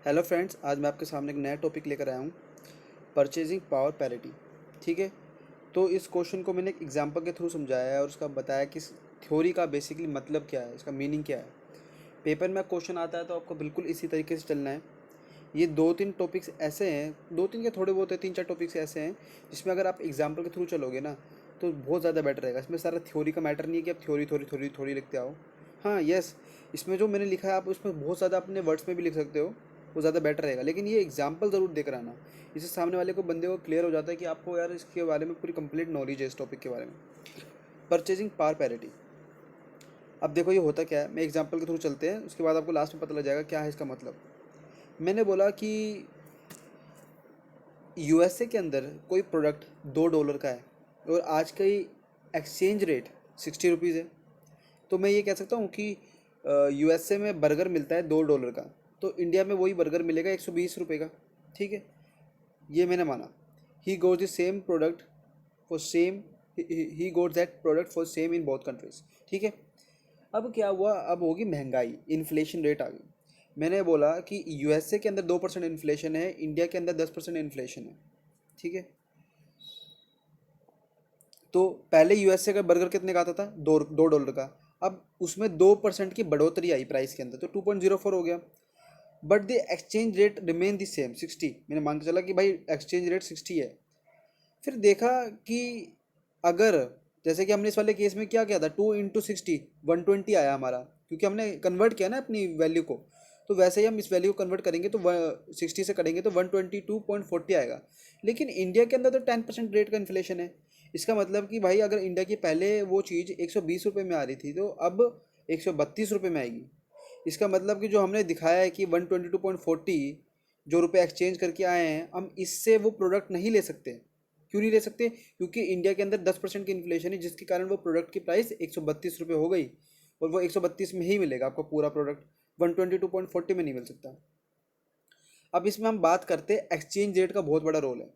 Hello friends, आज मैं आपके सामने एक नया टॉपिक लेकर आया हूँ, परचेजिंग पावर पैरिटी। ठीक है, तो इस क्वेश्चन को मैंने एक एग्जांपल के थ्रू समझाया है और उसका बताया कि इस थ्योरी का बेसिकली मतलब क्या है, इसका मीनिंग क्या है। पेपर में क्वेश्चन आता है तो आपको बिल्कुल इसी तरीके से चलना है। ये दो तीन टॉपिक्स ऐसे हैं, दो तीन के थोड़े बहुत है, तीन चार टॉपिक्स ऐसे हैं जिसमें अगर आप एग्जाम्पल के थ्रू चलोगे ना तो बहुत ज़्यादा बेटर रहेगा। इसमें सारा थ्योरी का मैटर नहीं है कि आप थ्योरी थोड़ी थोड़ी थोड़ी लिखते आओ। हाँ यस, इसमें जो मैंने लिखा है आप उसमें बहुत ज़्यादा अपने वर्ड्स में भी लिख सकते हो, वो ज़्यादा बेटर रहेगा। लेकिन ये एग्जाम्पल ज़रूर देकर आना, इससे सामने वाले को बंदे को क्लियर हो जाता है कि आपको यार इसके बारे में पूरी कंप्लीट नॉलेज है इस टॉपिक के बारे में। Purchasing power parity. अब देखो ये होता क्या है, मैं एग्जाम्पल के थ्रू चलते हैं, उसके बाद आपको लास्ट में पता लग जाएगा क्या है इसका मतलब। मैंने बोला कि यूएसए के अंदर कोई प्रोडक्ट $2 का है और आज का ही एक्सचेंज रेट 60 रुपीज़ है। तो मैं ये कह सकता हूँ कि यूएसए में बर्गर मिलता है $2 का, तो इंडिया में वही बर्गर मिलेगा 120 रुपये का। ठीक है, ये मैंने माना। He goes the same product for same, he goes that product for same in both countries. ठीक है, अब क्या हुआ, अब होगी महंगाई, इन्फ्लेशन रेट आ गई। मैंने बोला कि यूएसए के अंदर 2% इन्फ्लेशन है, इंडिया के अंदर 10% इन्फ्लेशन है। ठीक है, तो पहले यूएसए का बर्गर कितने का आता था, $2 का। अब उसमें 2% की बढ़ोतरी आई प्राइस के अंदर, तो 2.04 हो गया। But the exchange rate remain the same 60। मैंने मान के चला कि भाई एक्सचेंज रेट 60 है। फिर देखा कि अगर, जैसे कि हमने इस वाले केस में क्या किया था, 2 × 60 120 आया हमारा, क्योंकि हमने कन्वर्ट किया ना अपनी वैल्यू को। तो वैसे ही हम इस वैल्यू को कन्वर्ट करेंगे तो 60 से करेंगे तो 122.40 आएगा। लेकिन इंडिया के अंदर तो 10% रेट का इन्फ्लेशन है। इसका मतलब कि भाई अगर इंडिया की पहले वो चीज़ 120 रुपये में आ रही थी तो अब 132 रुपये में आएगी। इसका मतलब कि जो हमने दिखाया है कि 122.40 जो रुपये एक्सचेंज करके आए हैं, हम इससे वो प्रोडक्ट नहीं ले सकते। क्यों नहीं ले सकते? क्योंकि इंडिया के अंदर 10% की इन्फ्लेशन है, जिसके कारण वो प्रोडक्ट की प्राइस 132 रुपये हो गई, और वो 132 में ही मिलेगा आपको पूरा प्रोडक्ट, 122.40 में नहीं मिल सकता। अब इसमें हम बात करते हैं, एक्सचेंज रेट का बहुत बड़ा रोल है।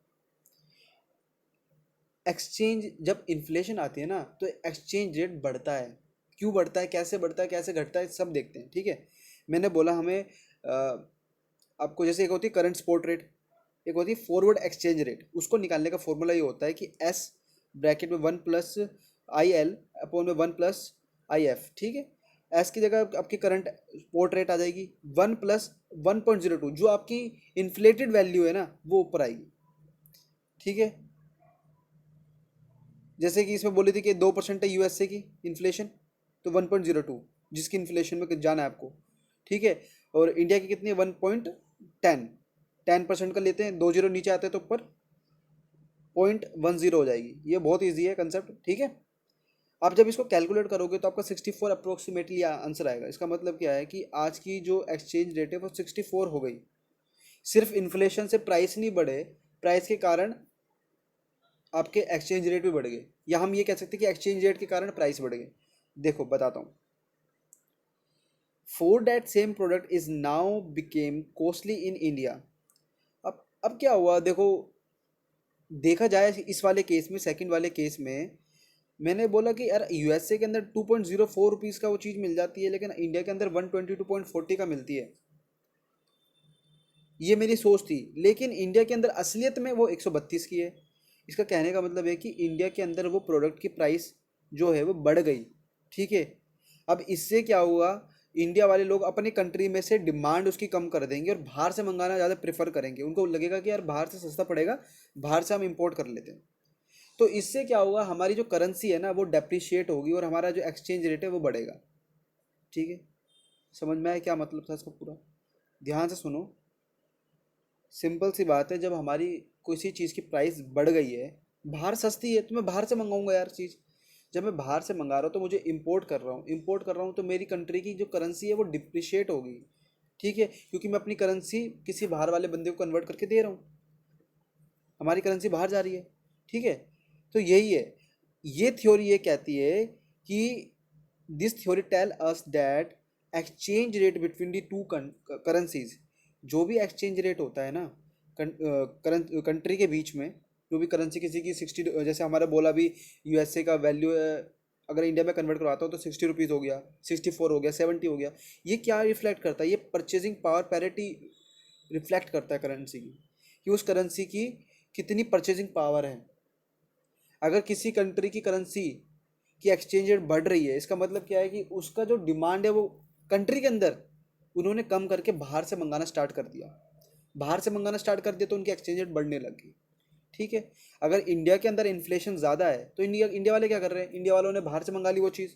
एक्सचेंज, जब इन्फ्लेशन आती है ना तो एक्सचेंज रेट बढ़ता है। क्यों बढ़ता है, कैसे बढ़ता है, कैसे घटता है, सब देखते हैं। ठीक है, मैंने बोला हमें आपको, जैसे एक होती है करंट स्पॉट रेट, एक होती है फॉरवर्ड एक्सचेंज रेट। उसको निकालने का फॉर्मूला ये होता है कि एस ब्रैकेट में 1+IL अपॉन में 1+IF। ठीक है, एस की जगह आपकी करंट स्पॉट रेट आ जाएगी, 1+1.02, जो आपकी इन्फ्लेटेड वैल्यू है ना वो ऊपर आएगी। ठीक है, जैसे कि इसमें बोली थी कि 2% है यूएसए की इन्फ्लेशन, तो 1.02 जिसकी इन्फ्लेशन में जाना है आपको। ठीक है, और इंडिया की कितनी है, 1.10। 10% का लेते हैं, 2 जीरो नीचे आते हैं तो ऊपर 0.10 हो जाएगी। ये बहुत ईजी है कंसेप्ट। ठीक है, आप जब इसको कैलकुलेट करोगे तो आपका 64 अप्रोक्सीमेटली आंसर आएगा। इसका मतलब क्या है कि आज की जो एक्सचेंज रेट है वो 64 हो गई। सिर्फ इन्फ्लेशन से प्राइस नहीं बढ़े, प्राइस के कारण आपके एक्सचेंज रेट भी बढ़ गए, या हम ये कह सकते हैं कि एक्सचेंज रेट के कारण प्राइस बढ़ गए। देखो बताता हूँ, for that same product is now became costly in India. अब क्या हुआ, देखो देखा जाए इस वाले केस में, सेकंड वाले केस में मैंने बोला कि यार यूएसए के अंदर 2.04 रुपीज़ का वो चीज़ मिल जाती है, लेकिन इंडिया के अंदर 122.40 का मिलती है। ये मेरी सोच थी, लेकिन इंडिया के अंदर असलियत में वो 132 की है। इसका कहने का मतलब है कि इंडिया के अंदर वो प्रोडक्ट की प्राइस जो है वो बढ़ गई। ठीक है, अब इससे क्या हुआ, इंडिया वाले लोग अपने कंट्री में से डिमांड उसकी कम कर देंगे और बाहर से मंगाना ज़्यादा प्रेफर करेंगे। उनको लगेगा कि यार बाहर से सस्ता पड़ेगा, बाहर से हम इंपोर्ट कर लेते हैं। तो इससे क्या हुआ, हमारी जो करेंसी है ना वो डेप्रिशिएट होगी और हमारा जो एक्सचेंज रेट है वो बढ़ेगा। ठीक है, समझ में आया क्या मतलब था इसका पूरा? ध्यान से सुनो, सिंपल सी बात है, जब हमारी किसी चीज़ की प्राइस बढ़ गई है, बाहर सस्ती है तो मैं बाहर से मंगाऊंगा यार चीज़। जब मैं बाहर से मंगा रहा हूँ तो मुझे इंपोर्ट कर रहा हूँ तो मेरी कंट्री की जो करेंसी है वो डिप्रिशिएट होगी। ठीक है, क्योंकि मैं अपनी करेंसी किसी बाहर वाले बंदे को कन्वर्ट करके दे रहा हूँ, हमारी करेंसी बाहर जा रही है। ठीक है, तो यही है, ये थ्योरी ये कहती है कि this theory tell us that exchange rate between the two currencies, जो भी एक्सचेंज रेट होता है ना कंट्री के बीच में, जो भी करेंसी किसी की 60, जैसे हमारा बोला भी यूएसए का वैल्यू है, अगर इंडिया में कन्वर्ट करवाता हूँ तो 60 रुपीज़ हो गया, 64 हो गया, 70 हो गया। ये क्या रिफ्लेक्ट करता है, ये परचेजिंग पावर पैरिटी रिफ्लेक्ट करता है करेंसी की, कि उस करेंसी की कितनी परचेजिंग पावर है। अगर किसी कंट्री की करेंसी की एक्सचेंज रेट बढ़ रही है, इसका मतलब क्या है कि उसका जो डिमांड है वो कंट्री के अंदर उन्होंने कम करके बाहर से मंगाना स्टार्ट कर दिया। बाहर से मंगाना स्टार्ट कर दिया तो उनकी एक्सचेंज रेट बढ़ने लगी। ठीक है। अगर इंडिया के अंदर इन्फ्लेशन ज़्यादा है तो इंडिया इंडिया वाले क्या कर रहे हैं, इंडिया वालों ने बाहर से मंगा ली वो चीज़,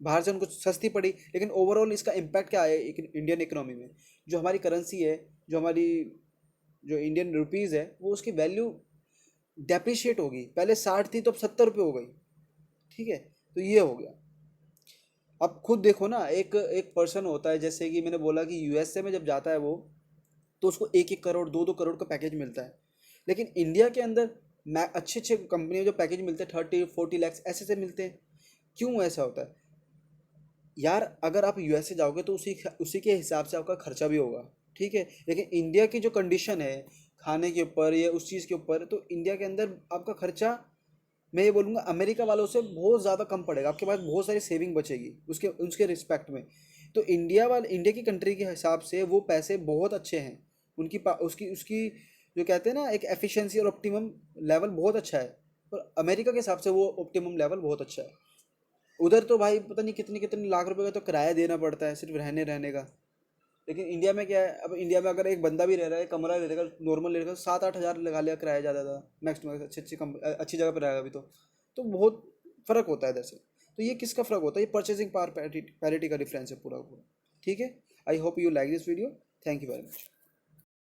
बाहर से उनको सस्ती पड़ी, लेकिन ओवरऑल इसका इम्पैक्ट क्या है इंडियन इकोनॉमी में। जो हमारी करेंसी है, जो हमारी जो इंडियन रुपीज़ है, वो उसकी वैल्यू डेप्रिशिएट होगी। पहले 60 थी तो अब 70 रुपये हो गई। ठीक है। तो ये हो गया। अब खुद देखो ना, एक एक पर्सन होता है, जैसे कि मैंने बोला कि यूएसए में जब जाता है वो, तो उसको 1-1 करोड़ 2-2 करोड़ का पैकेज मिलता है। लेकिन इंडिया के अंदर अच्छे अच्छे कंपनी में जो पैकेज मिलते हैं 30-40 लैक्स ऐसे से मिलते हैं। क्यों ऐसा होता है यार? अगर आप यूएसए जाओगे तो उसी उसी के हिसाब से आपका खर्चा भी होगा। ठीक है। लेकिन इंडिया की जो कंडीशन है खाने के ऊपर या उस चीज़ के ऊपर, तो इंडिया के अंदर आपका खर्चा, मैं ये बोलूँगा अमेरिका वालों से बहुत ज़्यादा कम पड़ेगा। आपके पास बहुत सारी सेविंग बचेगी उसके उसके रिस्पेक्ट में। तो इंडिया की कंट्री के हिसाब से वो पैसे बहुत अच्छे हैं। उसकी उसकी जो कहते हैं ना, एक एफिशिएंसी और ऑप्टिमम लेवल बहुत अच्छा है। और अमेरिका के हिसाब से वो ऑप्टिमम लेवल बहुत अच्छा है। उधर तो भाई पता नहीं कितने कितने लाख रुपए का तो किराया देना पड़ता है सिर्फ रहने रहने का। लेकिन इंडिया में क्या है, अब इंडिया में अगर एक बंदा भी रह रहा है, कमरा ले रहेगा नॉर्मल ले रहेगा, 7-8 हज़ार लगा लिया किराया ज़्यादा था, मैक्स टू मैक्स अच्छी जगह पर रहेगा अभी तो बहुत फ़र्क होता है इधर से। तो ये किसका फ़र्क होता है? ये परचेसिंग पावर पैरिटी का डिफरेंस है पूरा पूरा। ठीक है। I hope you like this video. Thank you very much.